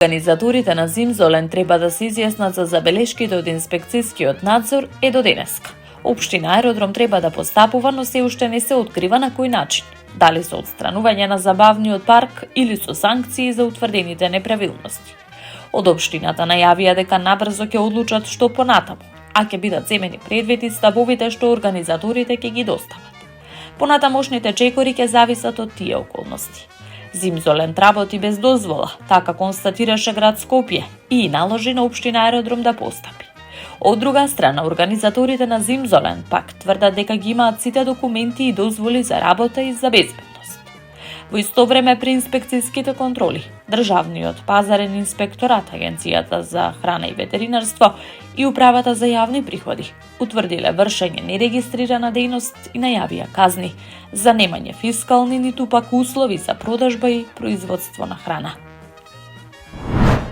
Организаторите на Зимзолен треба да се изјаснат за забелешките од инспекцијскиот надзор до денеска. Општина Аеродром треба да постапува, но се уште не се открива на кој начин. Дали со отстранување на забавниот парк или со санкции за утврдените неправилности. Од општината најавија дека набрзо ќе одлучат што понатаму, а ќе бидат земени предвид ставовите што организаторите ќе ги достават. Понатамошните чекори ќе зависат од тие околности. Зимзолен работи без дозвола, така констатираше град Скопје и наложи на општина Аеродром да постапи. Од друга страна, организаторите на Зимзолен пак тврдат дека ги имаат сите документи и дозволи за работа и за безбедност. Во исто време при инспекцијските контроли, Државниот пазарен инспекторат, Агенцијата за храна и ветеринарство и Управата за јавни приходи утврдиле вршење нерегистрирана дејност и најавија казни за немање фискални ниту пак услови за продажба и производство на храна.